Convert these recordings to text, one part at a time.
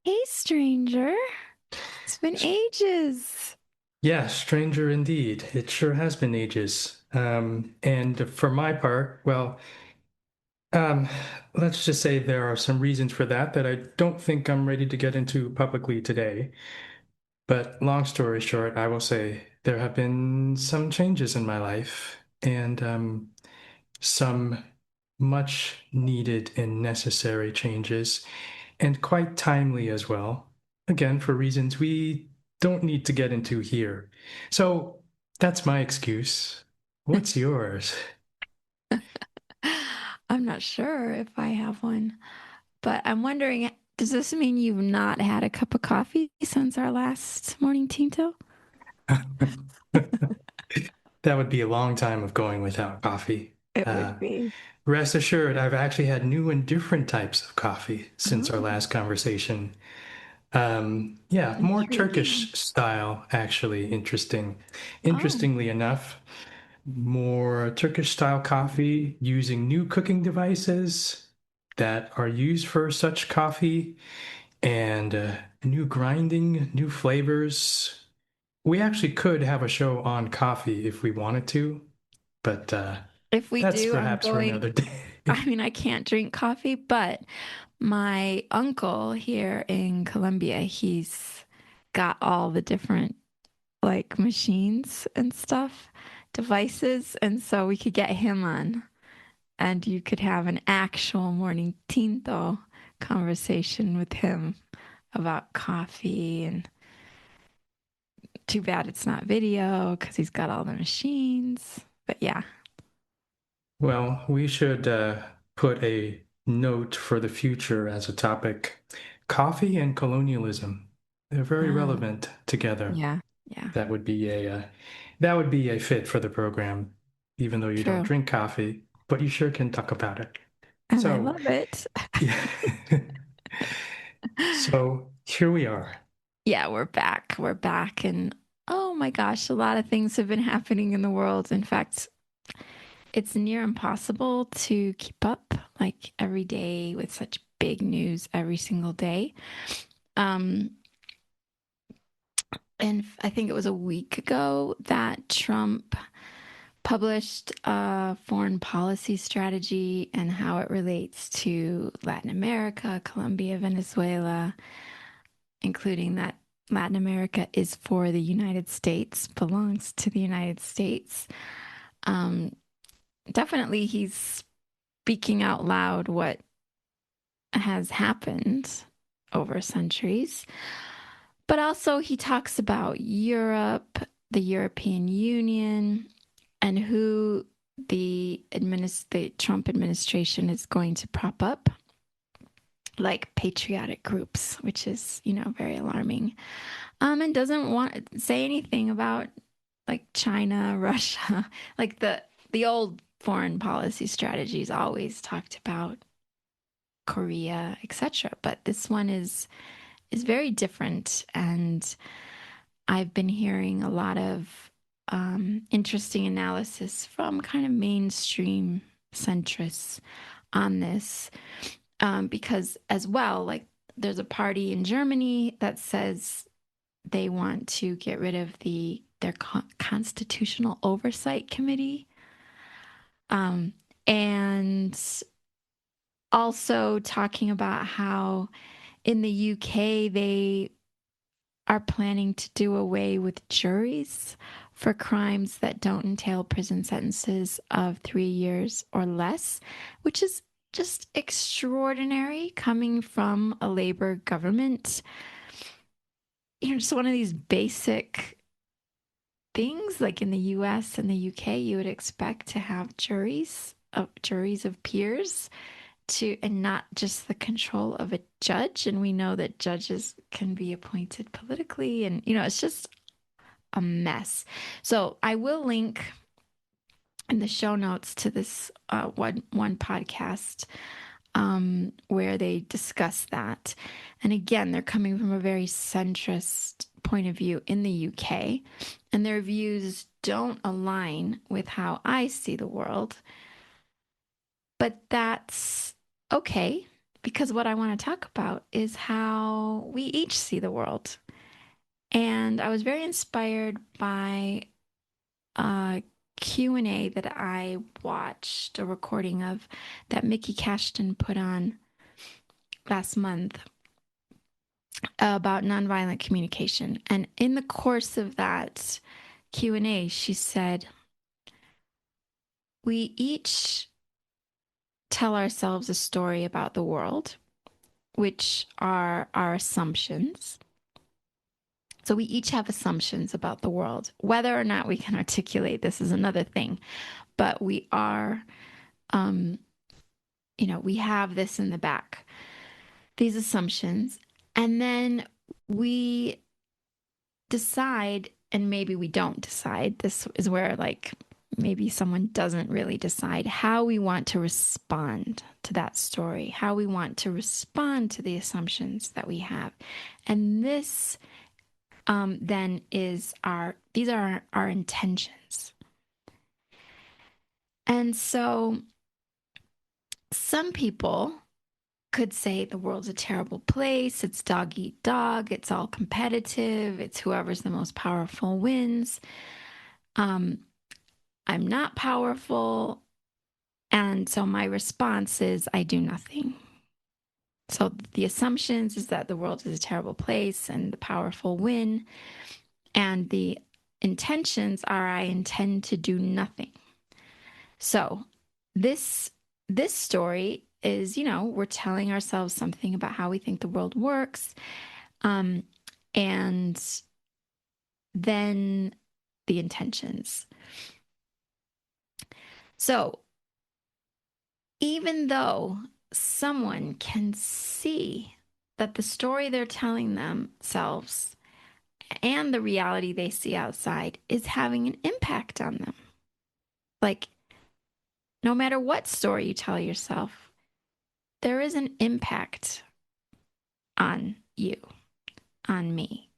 Hey, stranger. It's been ages. Yeah, stranger indeed. It sure has been ages. And for my part, well, um, let's just say there are some reasons for that I don't think I'm ready to get into publicly today. But long story short, I will say there have been some changes in my life and some much needed and necessary changes, and quite timely as well. Again, for reasons we don't need to get into here. So that's my excuse. What's yours? I'm not sure if I have one, but I'm wondering, does this mean you've not had a cup of coffee since our last morning tinto? That would be a long time of going without coffee. It Uh, would be. Rest assured, I've actually had new and different types of coffee since our Oh, last conversation. Yeah, more intriguing. Turkish style, actually. Oh, Interestingly enough, more Turkish style coffee using new cooking devices that are used for such coffee and new grinding, new flavors. We actually could have a show on coffee if we wanted to, but if we that's do, I'm perhaps for going. another day. I mean, I can't drink coffee, but my uncle here in Colombia, he's got all the different like machines and stuff, devices. And so we could get him on and you could have an actual morning tinto conversation with him about coffee. And too bad it's not video because he's got all the machines. But yeah. Well, we should put a note for the future as a topic. Coffee and colonialism. They're very Uh, relevant together. yeah. Yeah. That would be that would be a fit for the program, even though you don't True. drink coffee, but you sure can talk about it. And I So, love it. yeah. So here we are. Yeah, we're back. We're back. And oh my gosh, a lot of things have been happening in the world. In fact, it's near impossible to keep up like every day with such big news every single day. Um, and I think it was a week ago that Trump published a foreign policy strategy and how it relates to Latin America, Colombia, Venezuela, including that Latin America is for the United States, belongs to the United States. Um, Definitely, he's speaking out loud what has happened over centuries. But also, he talks about Europe, the European Union, and who the Trump administration is going to prop up, like patriotic groups, which is, very alarming. And doesn't want to say anything about like China, Russia, like the old foreign policy strategies always talked about Korea, etc. But this one is very different, and I've been hearing a lot of interesting analysis from kind of mainstream centrists on this, because as well, like there's a party in Germany that says they want to get rid of their constitutional oversight committee, um, and also talking about how in the UK they are planning to do away with juries for crimes that don't entail prison sentences of 3 years or less, which is just extraordinary coming from a Labor government. Just one of these basic things like in the US and the UK, you would expect to have juries of peers to, and not just the control of a judge. And we know that judges can be appointed politically, and it's just a mess. So I will link in the show notes to this one podcast where they discuss that. And again, they're coming from a very centrist point of view in the UK, and their views don't align with how I see the world. But that's okay because what I want to talk about is how we each see the world. And I was very inspired by a Q&A that I watched, a recording of that Mickey Cashton put on last month about nonviolent communication. And in the course of that Q&A, she said, we each tell ourselves a story about the world, which are our assumptions. So we each have assumptions about the world. Whether or not we can articulate this is another thing, but we are, we have this in the back, these assumptions, and then we decide, and maybe we don't decide. This is where, like, maybe someone doesn't really decide how we want to respond to that story, how we want to respond to the assumptions that we have. And this then these are our intentions. And so some people could say the world's a terrible place. It's dog eat dog. It's all competitive. It's whoever's the most powerful wins. I'm not powerful. And so my response is I do nothing. So the assumptions is that the world is a terrible place and the powerful win. And the intentions are I intend to do nothing. So this story is, we're telling ourselves something about how we think the world works. And then the intentions. So even though someone can see that the story they're telling themselves and the reality they see outside is having an impact on them. Like, no matter what story you tell yourself, there is an impact on you, on me.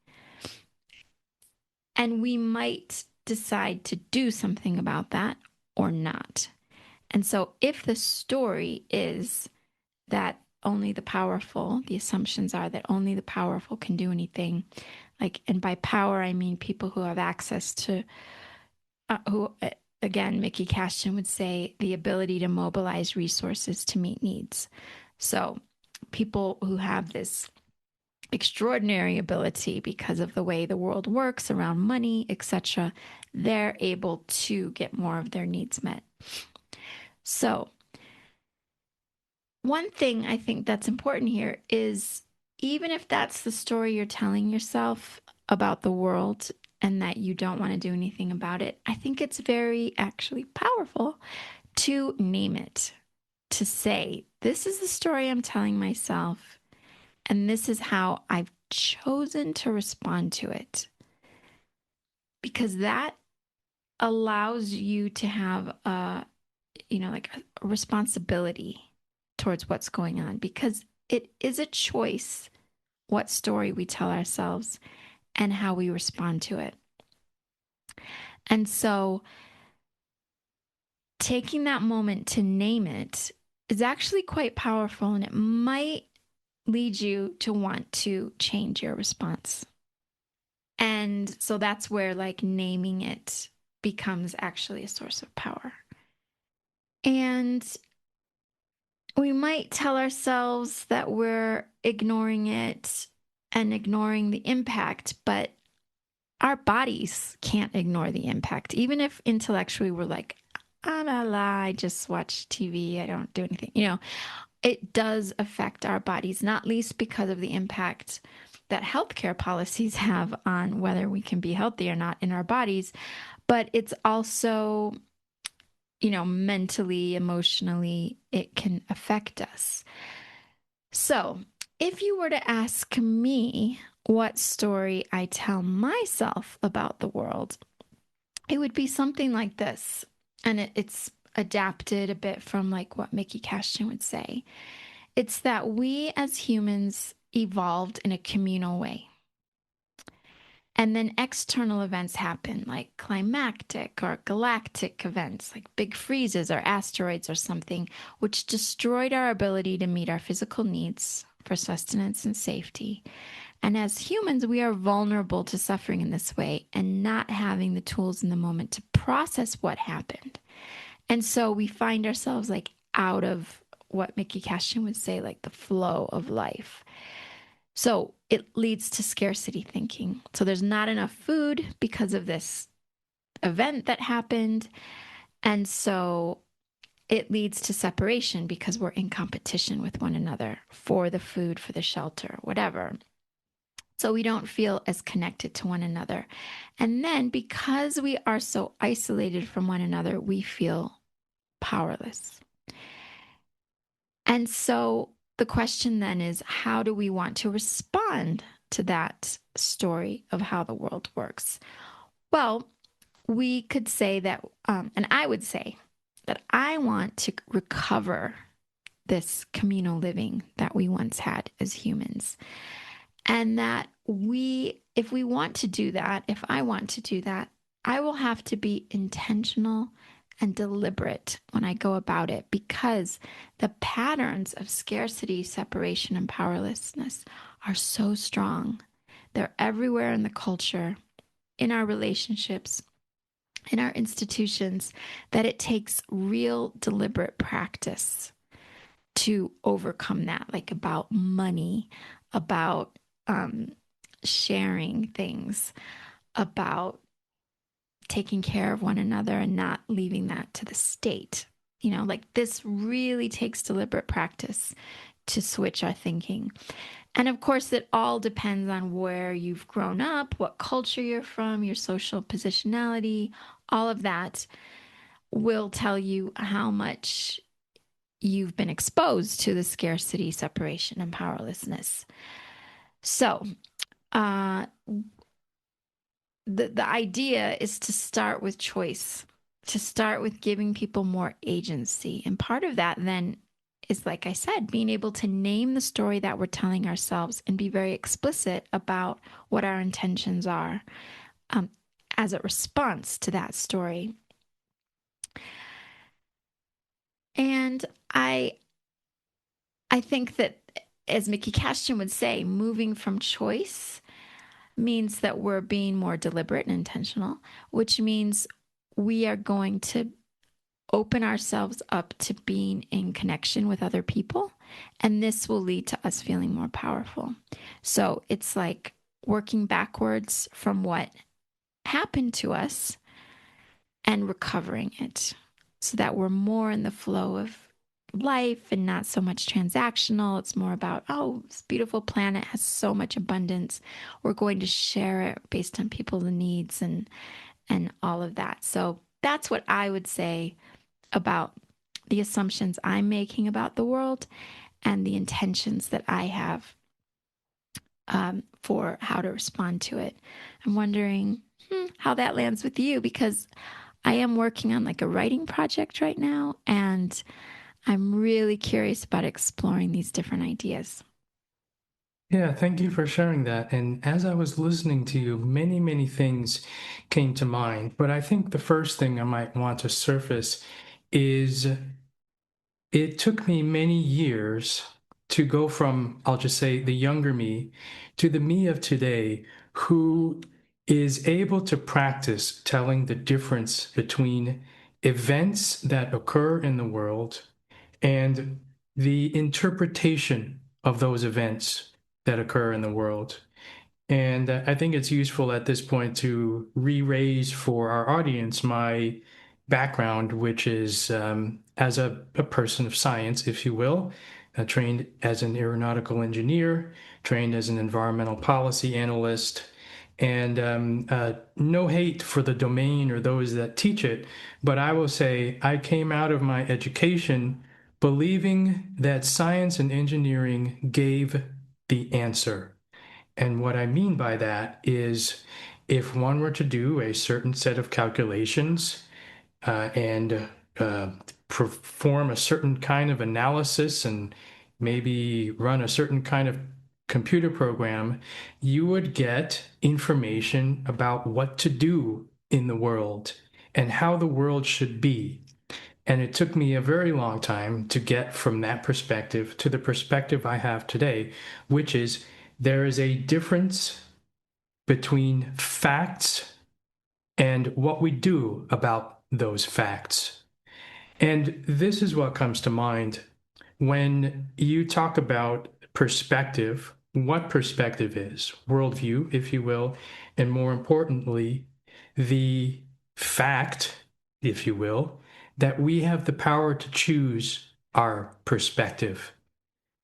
And we might decide to do something about that or not. And so if the story is that only the powerful, the assumptions are that only the powerful can do anything, like, and by power, I mean people who have access to, again, Mickey Cashton would say the ability to mobilize resources to meet needs. So people who have this extraordinary ability because of the way the world works around money, etc., they're able to get more of their needs met. So one thing I think that's important here is even if that's the story you're telling yourself about the world and that you don't want to do anything about it, I think it's very actually powerful to name it, to say, this is the story I'm telling myself, and this is how I've chosen to respond to it. Because that allows you to have a responsibility towards what's going on, because it is a choice what story we tell ourselves and how we respond to it. And so taking that moment to name it is actually quite powerful, and it might lead you to want to change your response. And so that's where, like, naming it becomes actually a source of power. And we might tell ourselves that we're ignoring it and ignoring the impact, but our bodies can't ignore the impact. Even if intellectually we're like, I just watch TV, I don't do anything. It does affect our bodies, not least because of the impact that healthcare policies have on whether we can be healthy or not in our bodies. But it's also, mentally, emotionally, it can affect us. So if you were to ask me what story I tell myself about the world, it would be something like this. And it's adapted a bit from, like, what Mickey Cashton would say. It's that we as humans evolved in a communal way. And then external events happen, like climactic or galactic events, like big freezes or asteroids or something, which destroyed our ability to meet our physical needs for sustenance and safety. And as humans, we are vulnerable to suffering in this way and not having the tools in the moment to process what happened. And so we find ourselves like out of what Mickey Cashin would say, like the flow of life. So it leads to scarcity thinking. So there's not enough food because of this event that happened. And so it leads to separation because we're in competition with one another for the food, for the shelter, whatever. So we don't feel as connected to one another. And then because we are so isolated from one another, we feel powerless. And so the question then is, how do we want to respond to that story of how the world works? Well, we could say that, and I would say that I want to recover this communal living that we once had as humans. And that if we want to do that, if I want to do that, I will have to be intentional and deliberate when I go about it because the patterns of scarcity, separation, and powerlessness are so strong. They're everywhere in the culture, in our relationships, in our institutions, that it takes real deliberate practice to overcome that, like about money, about sharing things, about taking care of one another and not leaving that to the state. You know, like this really takes deliberate practice to switch our thinking. And of course, it all depends on where you've grown up, what culture you're from, your social positionality, all of that will tell you how much you've been exposed to the scarcity, separation, and powerlessness. So, uh, the idea is to start with choice, to start with giving people more agency. And part of that then is, like I said, being able to name the story that we're telling ourselves and be very explicit about what our intentions are um, as a response to that story. And I think that, as Mickey Cashin would say, moving from choice means that we're being more deliberate and intentional, which means we are going to open ourselves up to being in connection with other people. And this will lead to us feeling more powerful. So it's like working backwards from what happened to us and recovering it so that we're more in the flow of life and not so much transactional. It's more about, oh, this beautiful planet has so much abundance. We're going to share it based on people's needs and all of that. So that's what I would say about the assumptions I'm making about the world and the intentions that I have for how to respond to it. I'm wondering how that lands with you because I am working on like a writing project right now, and I'm really curious about exploring these different ideas. Yeah, thank you for sharing that. And as I was listening to you, many, many things came to mind. But I think the first thing I might want to surface is it took me many years to go from, I'll just say, the younger me to the me of today who is able to practice telling the difference between events that occur in the world and the interpretation of those events that occur in the world. And I think it's useful at this point to re-raise for our audience my background, which is as a person of science, if you will, trained as an aeronautical engineer, trained as an environmental policy analyst, and no hate for the domain or those that teach it, but I will say I came out of my education believing that science and engineering gave the answer. And what I mean by that is if one were to do a certain set of calculations and perform a certain kind of analysis and maybe run a certain kind of computer program, you would get information about what to do in the world and how the world should be. And it took me a very long time to get from that perspective to the perspective I have today, which is there is a difference between facts and what we do about those facts. And this is what comes to mind when you talk about perspective, what perspective is, worldview, if you will, and more importantly, the fact, if you will, that we have the power to choose our perspective.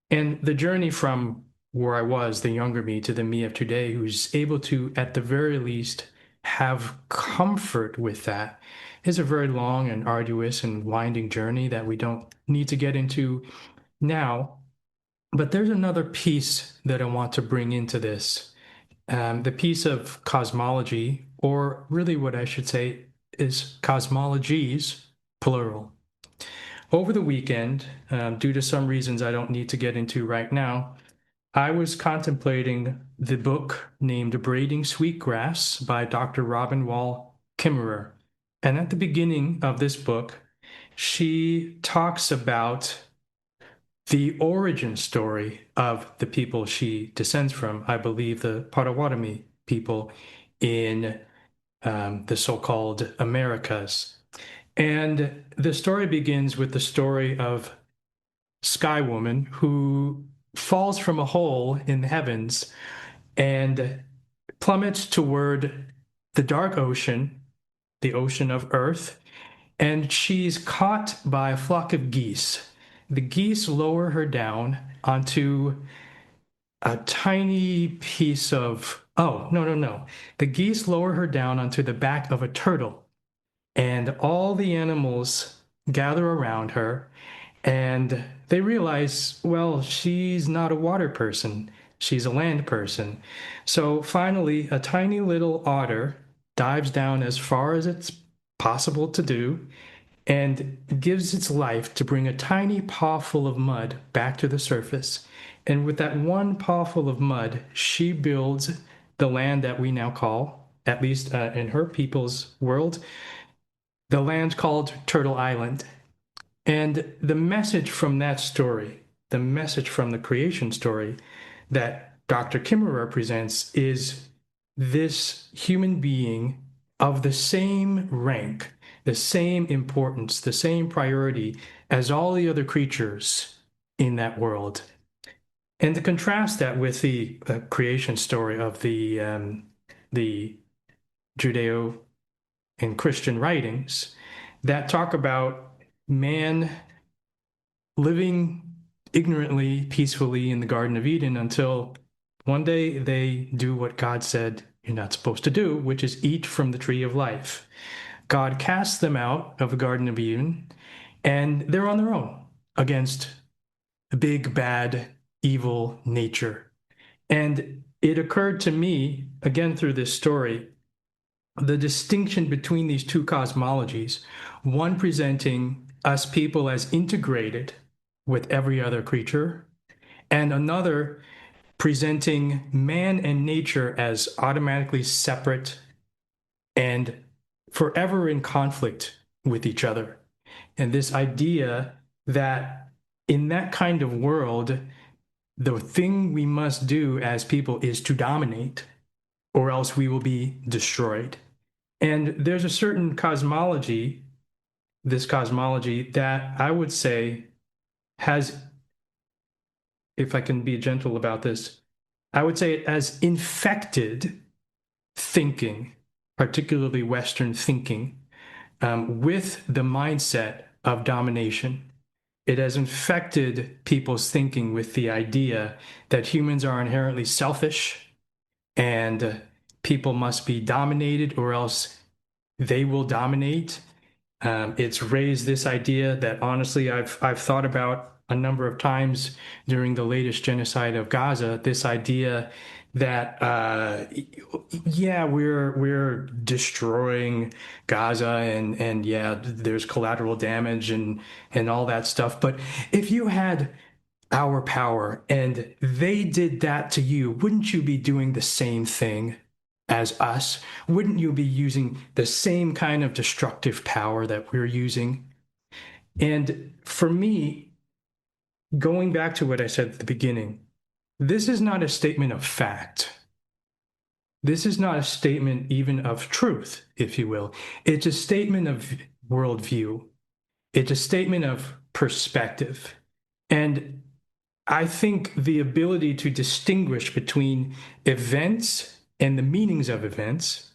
And the journey from where I was, the younger me, to the me of today, who's able to, at the very least, have comfort with that, is a very long and arduous and winding journey that we don't need to get into now. But there's another piece that I want to bring into this, the piece of cosmology, or really what I should say is cosmologies, plural. Over the weekend, due to some reasons I don't need to get into right now, I was contemplating the book named Braiding Sweetgrass by Dr. Robin Wall Kimmerer. And at the beginning of this book, she talks about the origin story of the people she descends from, I believe the Potawatomi people in the so-called Americas. And the story begins with the story of Sky Woman who falls from a hole in the heavens and plummets toward the dark ocean, the ocean of Earth, and she's caught by a flock of geese. The geese lower her down onto a tiny piece of, oh, no, no, no. The geese lower her down onto the back of a turtle, and all the animals gather around her, and they realize, well, she's not a water person, she's a land person. So finally, a tiny little otter dives down as far as it's possible to do and gives its life to bring a tiny pawful of mud back to the surface. And with that one pawful of mud, she builds the land that we now call, at least in her people's world, the land called Turtle Island. And the message from that story, the message from the creation story that Dr. Kimmerer presents is this human being of the same rank, the same importance, the same priority as all the other creatures in that world. And to contrast that with the creation story of the Judeo and Christian writings that talk about man living ignorantly, peacefully in the Garden of Eden until one day they do what God said you're not supposed to do, which is eat from the tree of life. God casts them out of the Garden of Eden, and they're on their own against a big, bad, evil nature. And it occurred to me, again through this story, the distinction between these two cosmologies, one presenting us people as integrated with every other creature, and another presenting man and nature as automatically separate and forever in conflict with each other. And this idea that in that kind of world, the thing we must do as people is to dominate, or else we will be destroyed. And there's a certain cosmology, this cosmology, that I would say has, if I can be gentle about this, I would say it has infected thinking, particularly Western thinking, with the mindset of domination. It has infected people's thinking with the idea that humans are inherently selfish and people must be dominated or else they will dominate. It's raised this idea that honestly I've thought about a number of times during the latest genocide of Gaza. This idea that yeah, we're destroying Gaza and yeah, there's collateral damage and all that stuff. But if you had our power and they did that to you, wouldn't you be doing the same thing as us? Wouldn't you be using the same kind of destructive power that we're using? And for me, going back to what I said at the beginning, this is not a statement of fact. This is not a statement even of truth, if you will. It's a statement of worldview. It's a statement of perspective. And I think the ability to distinguish between events and the meanings of events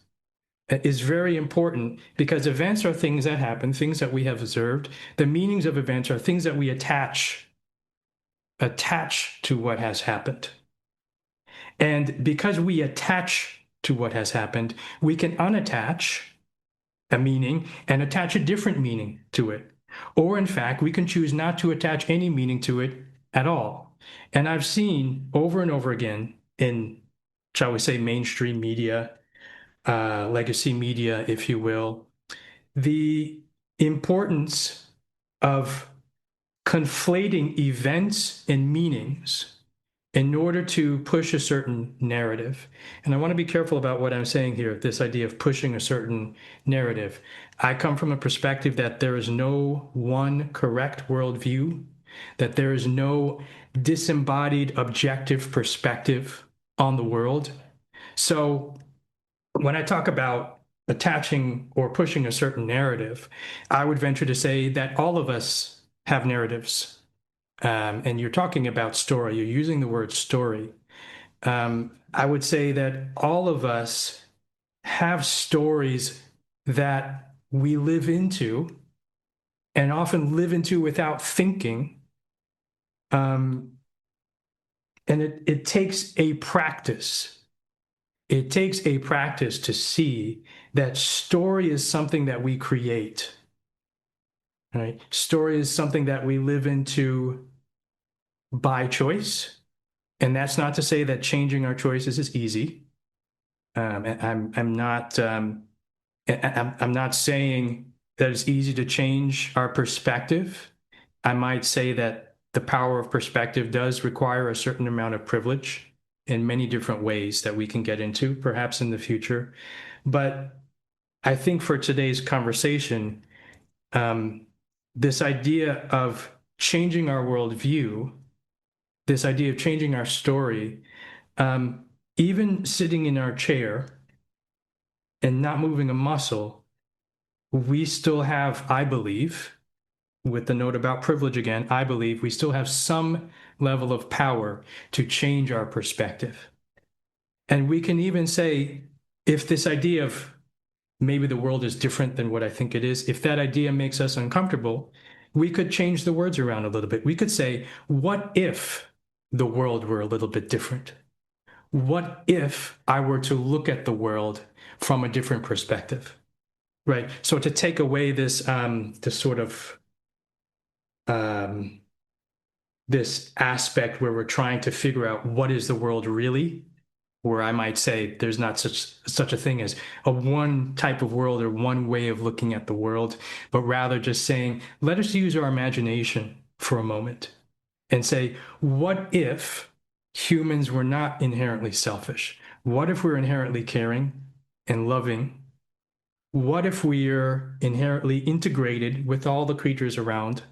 is very important because events are things that happen, things that we have observed. The meanings of events are things that we attach to what has happened. And because we attach to what has happened, we can unattach a meaning and attach a different meaning to it. Or in fact, we can choose not to attach any meaning to it at all. And I've seen over and over again in, shall we say, mainstream media, legacy media, if you will, the importance of conflating events and meanings in order to push a certain narrative. And I want to be careful about what I'm saying here, this idea of pushing a certain narrative. I come from a perspective that there is no one correct worldview, that there is no disembodied objective perspective on the world. So when I talk about attaching or pushing a certain narrative, I would venture to say that all of us have narratives. And you're talking about story, you're using the word story. I would say that all of us have stories that we live into and often live into without thinking. And it takes a practice. It takes a practice to see that story is something that we create. Right? Story is something that we live into by choice. And that's not to say that changing our choices is easy. I'm not saying that it's easy to change our perspective. I might say that the power of perspective does require a certain amount of privilege in many different ways that we can get into, perhaps in the future. But I think for today's conversation, this idea of changing our worldview, this idea of changing our story, even sitting in our chair and not moving a muscle, we still have, I believe, with the note about privilege again, I believe we still have some level of power to change our perspective. And we can even say, if this idea of maybe the world is different than what I think it is, if that idea makes us uncomfortable, we could change the words around a little bit. We could say, what if the world were a little bit different? What if I were to look at the world from a different perspective? Right. So to take away this sort of this aspect where we're trying to figure out what is the world really, where I might say there's not such a thing as a one type of world or one way of looking at the world, but rather just saying, let us use our imagination for a moment and say, what if humans were not inherently selfish? What if we're inherently caring and loving? What if we're inherently integrated with all the creatures around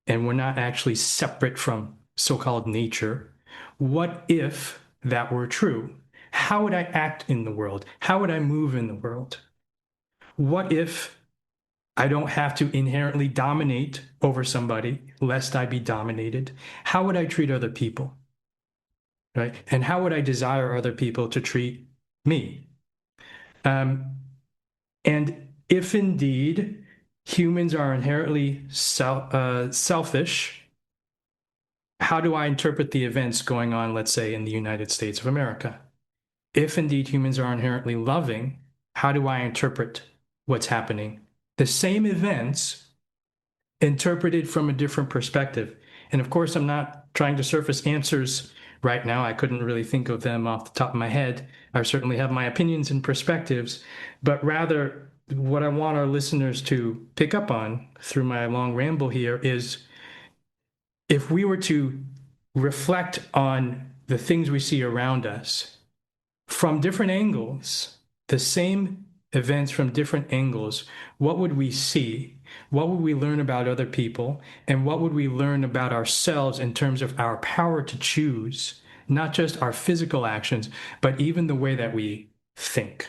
and we're not actually separate from so-called nature? What if that were true? How would I act in the world? How would I move in the world? What if I don't have to inherently dominate over somebody lest I be dominated? How would I treat other people? Right? And how would I desire other people to treat me? And if indeed humans are inherently selfish, how do I interpret the events going on, let's say, in the United States of America? If indeed humans are inherently loving, how do I interpret what's happening? The same events interpreted from a different perspective. And of course, I'm not trying to surface answers right now. I couldn't really think of them off the top of my head. I certainly have my opinions and perspectives, but rather what I want our listeners to pick up on through my long ramble here is if we were to reflect on the things we see around us from different angles, the same events from different angles, what would we see? What would we learn about other people? And what would we learn about ourselves in terms of our power to choose, not just our physical actions, but even the way that we think?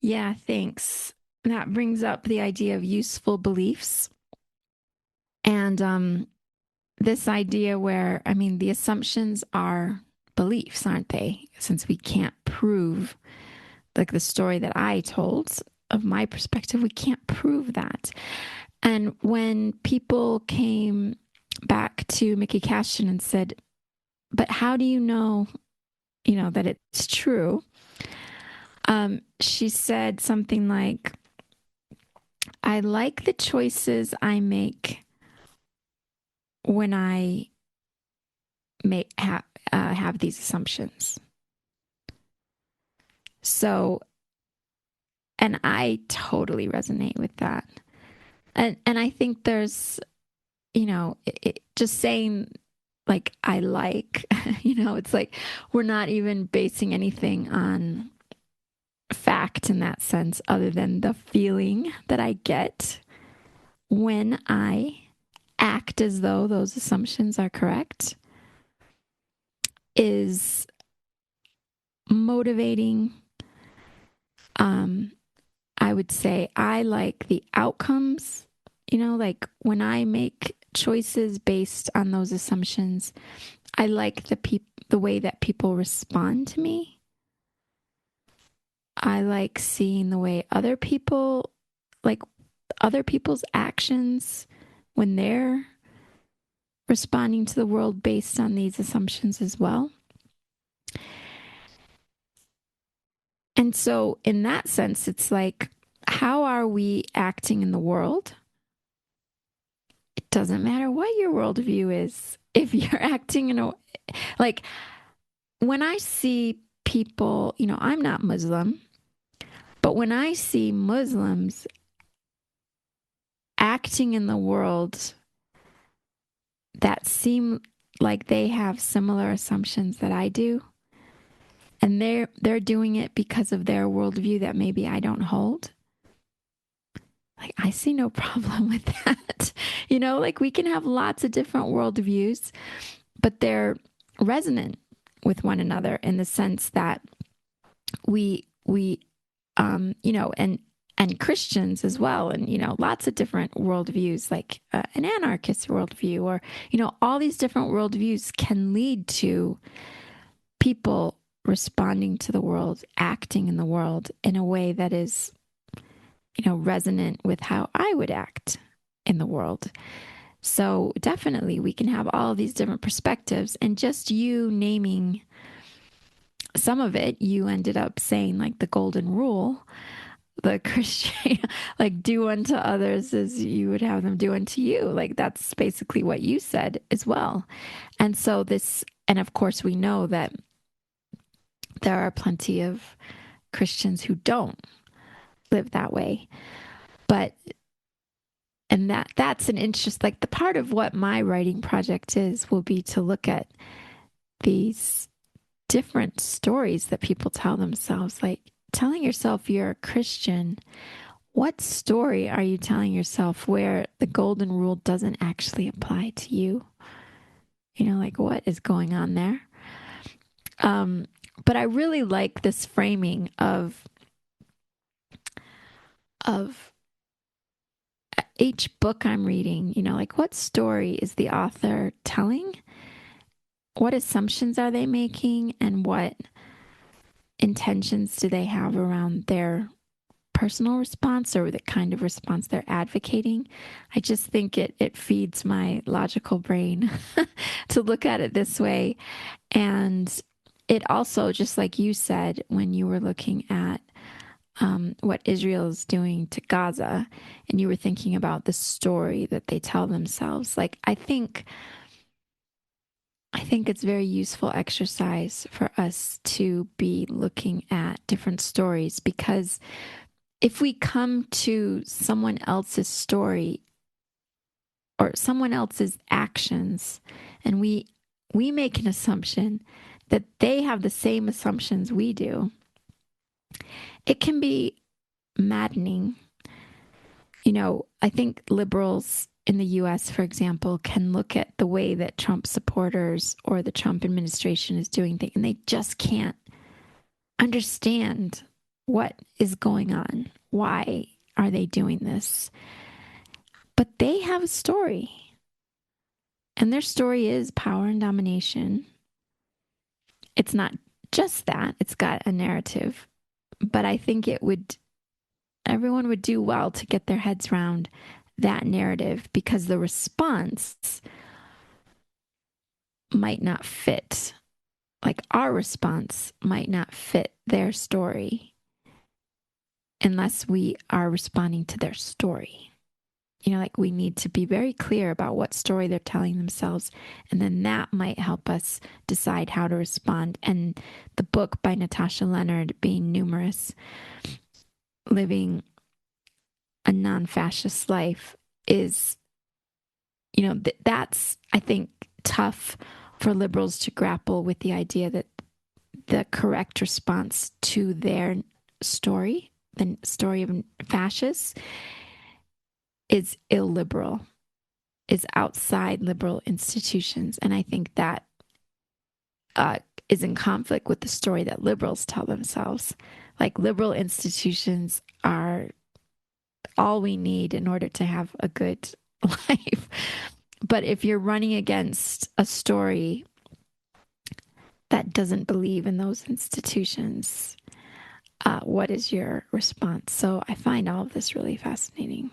Yeah, thanks. That brings up the idea of useful beliefs. And this idea where, I mean, the assumptions are beliefs, aren't they? Since we can't prove, like the story that I told of my perspective, we can't prove that. And when people came back to Mickey Cashin and said, but how do you know, that it's true? She said something like, I like the choices I make when I have these assumptions. So, and I totally resonate with that. And I think there's, just saying like I like, it's like we're not even basing anything on fact in that sense other than the feeling that I get when I act as though those assumptions are correct is motivating. um I would say I like the outcomes, like when I make choices based on those assumptions, I like the way that people respond to me. I like seeing the way like other people's actions when they're responding to the world based on these assumptions as well. And so, in that sense, it's like, how are we acting in the world? It doesn't matter what your worldview is. If you're acting like, when I see people, I'm not Muslim, but when I see Muslims acting in the world that seem like they have similar assumptions that I do, and they're doing it because of their worldview that maybe I don't hold. Like, I see no problem with that. Like we can have lots of different worldviews, but they're resonant with one another in the sense that we and Christians as well, and lots of different worldviews, like an anarchist worldview, or all these different worldviews can lead to people responding to the world, acting in the world in a way that is resonant with how I would act in the world. So definitely we can have all these different perspectives, and just you naming some of it, you ended up saying like the golden rule, the Christian, like do unto others as you would have them do unto you. Like that's basically what you said as well. And so and of course we know that there are plenty of Christians who don't live that way. But and that's an interest, like the part of what my writing project is will be to look at these different stories that people tell themselves, like telling yourself you're a Christian. What story are you telling yourself where the golden rule doesn't actually apply to you? Like what is going on there? But I really like this framing of each book I'm reading, like what story is the author telling? What assumptions are they making? And what intentions do they have around their personal response or the kind of response they're advocating? I just think it feeds my logical brain to look at it this way. And it also, just like you said, when you were looking at what Israel is doing to Gaza, and you were thinking about the story that they tell themselves, like I think it's very useful exercise for us to be looking at different stories, because if we come to someone else's story or someone else's actions, and we make an assumption that they have the same assumptions we do, it can be maddening. I think liberals in the US, for example, can look at the way that Trump supporters or the Trump administration is doing things, and they just can't understand what is going on. Why are they doing this? But they have a story, and their story is power and domination. It's not just that, it's got a narrative. But I think everyone would do well to get their heads around that narrative, because the response might not fit. Like, our response might not fit their story unless we are responding to their story. Like, we need to be very clear about what story they're telling themselves, and then that might help us decide how to respond. And the book by Natasha Leonard, Being Numerous, Living a Non-Fascist Life, is, that's, I think, tough for liberals to grapple with the idea that the correct response to their story, the story of fascists, is illiberal, is outside liberal institutions. And I think that is in conflict with the story that liberals tell themselves. Like, liberal institutions are all we need in order to have a good life. But if you're running against a story that doesn't believe in those institutions, what is your response? So I find all of this really fascinating.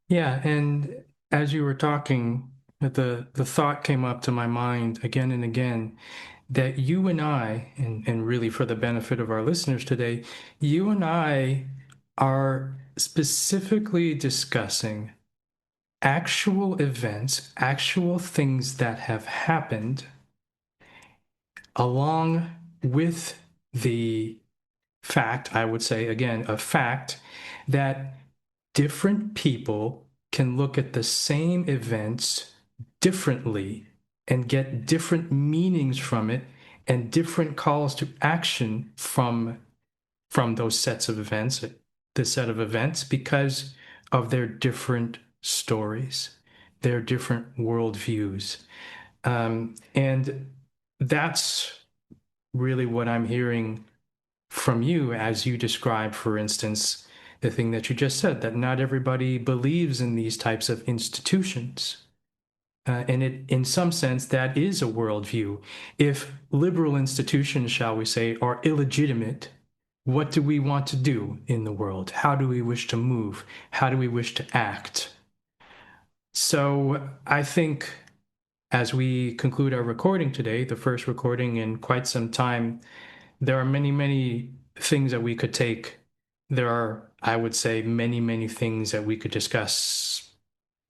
Yeah, and as you were talking, the thought came up to my mind again and again that you and I, and really for the benefit of our listeners today, you and I are specifically discussing actual events, actual things that have happened, along with the fact, I would say again, a fact that different people can look at the same events differently and get different meanings from it and different calls to action from those sets of events, the set of events, because of their different stories, their different worldviews. And that's really what I'm hearing from you as you describe, for instance, the thing that you just said, that not everybody believes in these types of institutions. And in some sense, that is a worldview. If liberal institutions, shall we say, are illegitimate, what do we want to do in the world? How do we wish to move? How do we wish to act? So I think as we conclude our recording today, the first recording in quite some time, there are many, many things that we could take. There are, I would say, many, many things that we could discuss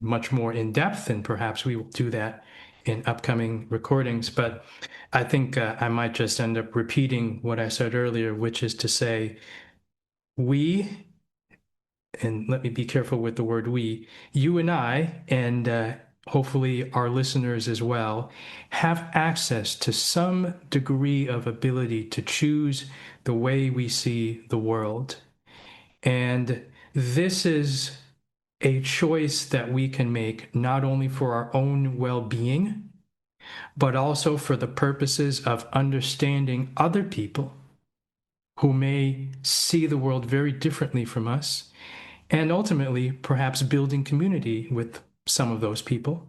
much more in depth, and perhaps we will do that in upcoming recordings. But I think I might just end up repeating what I said earlier, which is to say, we, and let me be careful with the word we, you and I, and hopefully our listeners as well, have access to some degree of ability to choose the way we see the world. And this is a choice that we can make not only for our own well being, but also for the purposes of understanding other people who may see the world very differently from us, and ultimately perhaps building community with some of those people,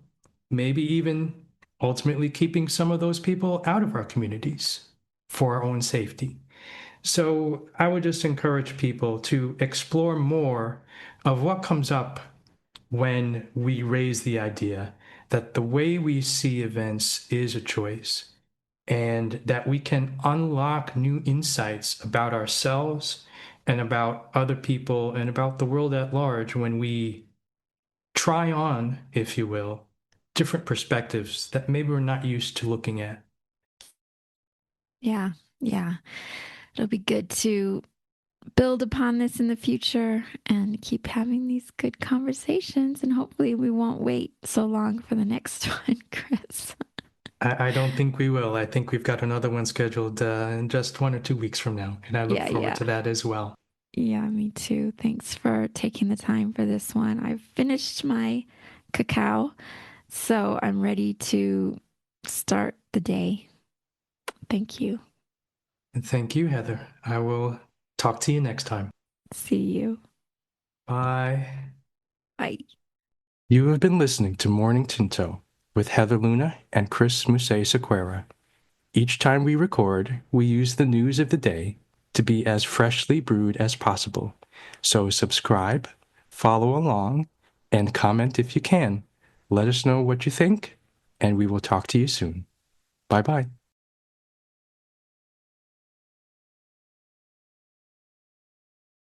maybe even ultimately keeping some of those people out of our communities for our own safety. So I would just encourage people to explore more of what comes up when we raise the idea that the way we see events is a choice, and that we can unlock new insights about ourselves and about other people and about the world at large when we try on, if you will, different perspectives that maybe we're not used to looking at. Yeah, yeah. It'll be good to build upon this in the future and keep having these good conversations. And hopefully, we won't wait so long for the next one, Chris. I don't think we will. I think we've got another one scheduled in just 1 or 2 weeks from now, and I look Yeah, forward yeah. to that as well. Yeah, me too. Thanks for taking the time for this one. I've finished my cacao, so I'm ready to start the day. Thank you. And thank you, Heather. I will talk to you next time. See you. Bye. Bye. You have been listening to Morning Tinto with Heather Luna and Chris Musay Sequeira. Each time we record, we use the news of the day to be as freshly brewed as possible. So subscribe, follow along, and comment if you can. Let us know what you think, and we will talk to you soon. Bye bye.